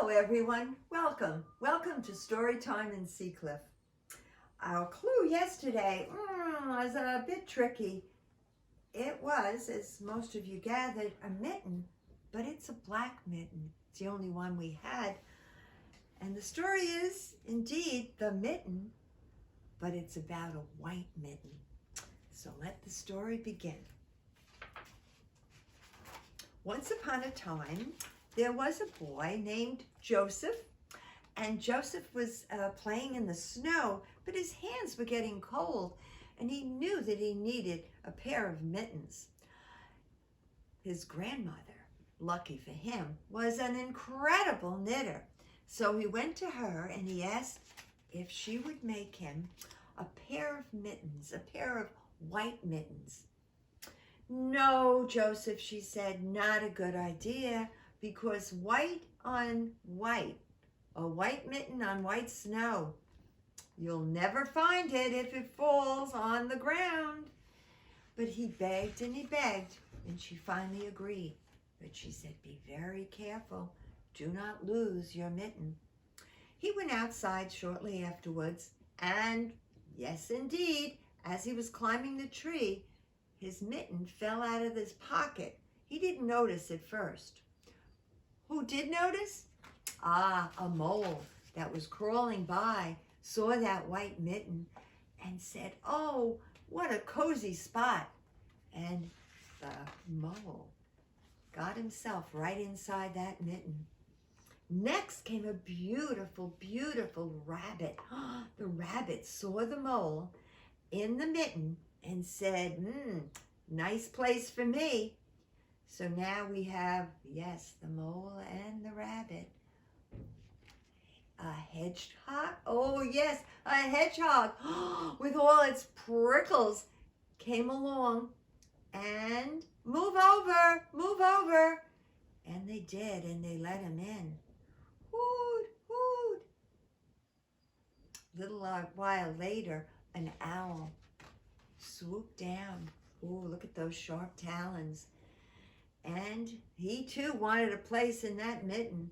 Hello everyone, welcome to Storytime in Seacliff. Our clue yesterday was a bit tricky. It was, as most of you gathered, a mitten, but it's a black mitten. It's the only one we had. And the story is indeed the mitten, but it's about a white mitten. So let the story begin. Once upon a time, there was a boy named Joseph, and Joseph was playing in the snow, but his hands were getting cold, and he knew that he needed a pair of mittens. His grandmother, lucky for him, was an incredible knitter. So he went to her and he asked if she would make him a pair of mittens, a pair of white mittens. No, Joseph, she said, not a good idea, because white on white, a white mitten on white snow, you'll never find it if it falls on the ground. But he begged, and she finally agreed. But she said, be very careful. Do not lose your mitten. He went outside shortly afterwards, and yes, indeed, as he was climbing the tree, his mitten fell out of his pocket. He didn't notice at first. Who did notice? A mole that was crawling by saw that white mitten and said, oh, what a cozy spot. And the mole got himself right inside that mitten. Next came a beautiful, beautiful rabbit. The rabbit saw the mole in the mitten and said, nice place for me. So now we have, yes, the mole and the rabbit. A hedgehog? Oh, yes, a hedgehog with all its prickles came along and move over. And they did, and they let him in. Hoot, hoot. Little while later, an owl swooped down. Oh, look at those sharp talons. And he too wanted a place in that mitten.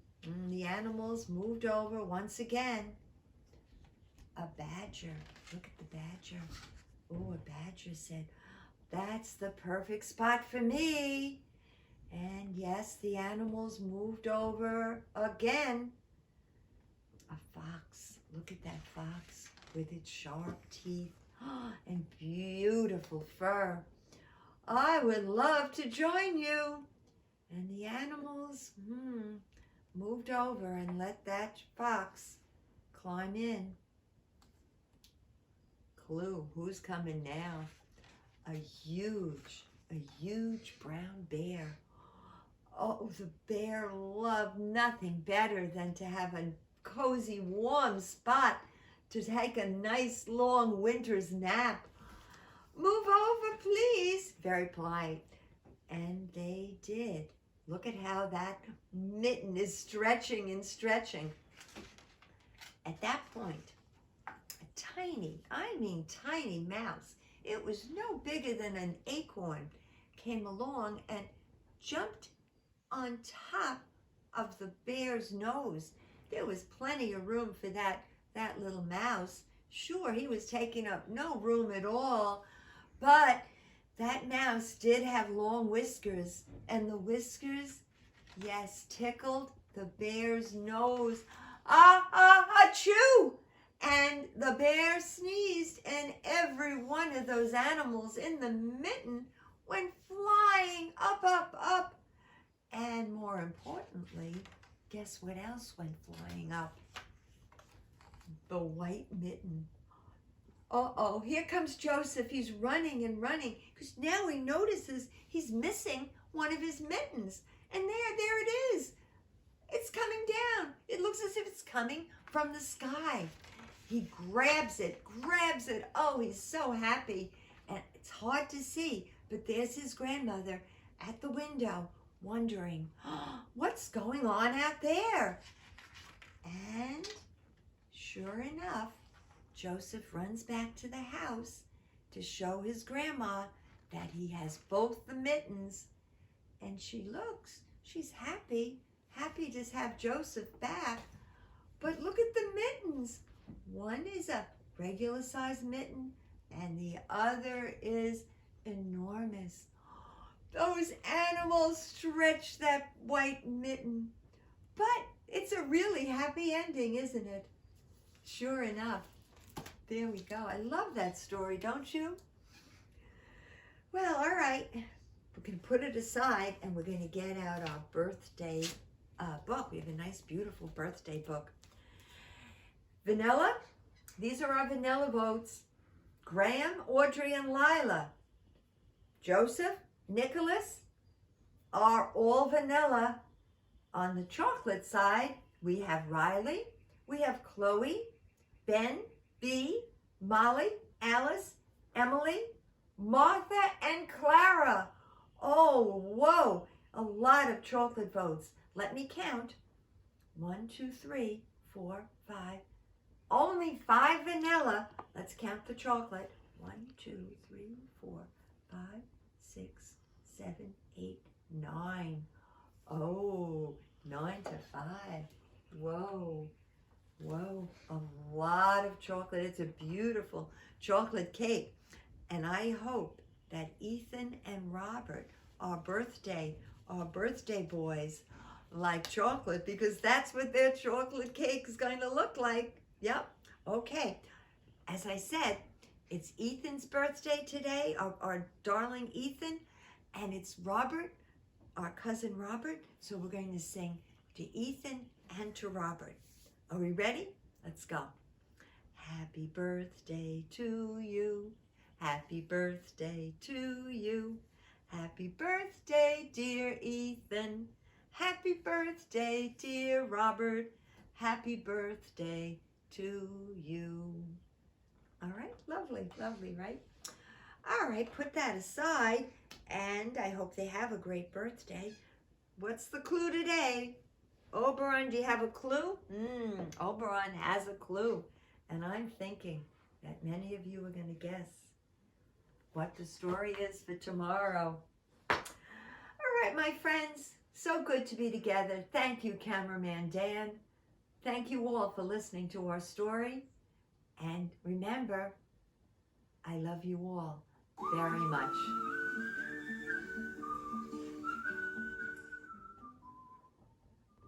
The animals moved over once again. A badger, look at the badger. Oh, a badger said, that's the perfect spot for me. And yes, the animals moved over again. A fox, look at that fox with its sharp teeth and beautiful fur. I would love to join you. And the animals moved over and let that fox climb in. Clue, who's coming now? A huge brown bear. Oh, the bear loved nothing better than to have a cozy, warm spot to take a nice, long winter's nap. Move over, please. Very polite. And they did. Look at how that mitten is stretching and stretching. At that point, a tiny mouse, it was no bigger than an acorn, came along and jumped on top of the bear's nose. There was plenty of room for that little mouse. Sure, he was taking up no room at all, but that mouse did have long whiskers, and the whiskers, yes, tickled the bear's nose. Achoo! And the bear sneezed, and every one of those animals in the mitten went flying up. And more importantly, guess what else went flying up? The white mitten. Uh-oh, here comes Joseph. He's running and running because now he notices he's missing one of his mittens. And there it is. It's coming down. It looks as if it's coming from the sky. He grabs it. Oh, he's so happy. And it's hard to see, but there's his grandmother at the window wondering, what's going on out there? And sure enough, Joseph runs back to the house to show his grandma that he has both the mittens. And she looks, she's happy happy to have Joseph back. But look at the mittens. One is a regular size mitten and the other is enormous. Those animals stretch that white mitten. But it's a really happy ending, isn't it? Sure enough. There we go. I love that story, don't you? Well, all right. We're going to put it aside and we're going to get out our birthday book. We have a nice, beautiful birthday book. Vanilla. These are our vanilla votes. Graham, Audrey, and Lila. Joseph, Nicholas are all vanilla. On the chocolate side, we have Riley, we have Chloe, Ben, Bee, Molly, Alice, Emily, Martha, and Clara. Oh, whoa, a lot of chocolate votes. Let me count. 1, 2, 3, 4, 5. Only 5 vanilla. Let's count the chocolate. 1, 2, 3, 4, 5, 6, 7, 8, 9. Oh, 9 to 5. Whoa, whoa, a lot of chocolate. It's a beautiful chocolate cake. And I hope that Ethan and Robert, our birthday boys, like chocolate, because that's what their chocolate cake is going to look like. Yep. Okay. As I said, it's Ethan's birthday today, our darling Ethan, and it's Robert, our cousin Robert. So we're going to sing to Ethan and to Robert. Are we ready? Let's go. Happy birthday to you. Happy birthday to you. Happy birthday, dear Ethan. Happy birthday, dear Robert. Happy birthday to you. All right, lovely, lovely, right? All right, put that aside, and I hope they have a great birthday. What's the clue today? Oberon, do you have a clue? Oberon has a clue, and I'm thinking that many of you are going to guess what the story is for tomorrow. All right, my friends, so good to be together. Thank you, cameraman Dan. Thank you all for listening to our story. And remember, I love you all very much.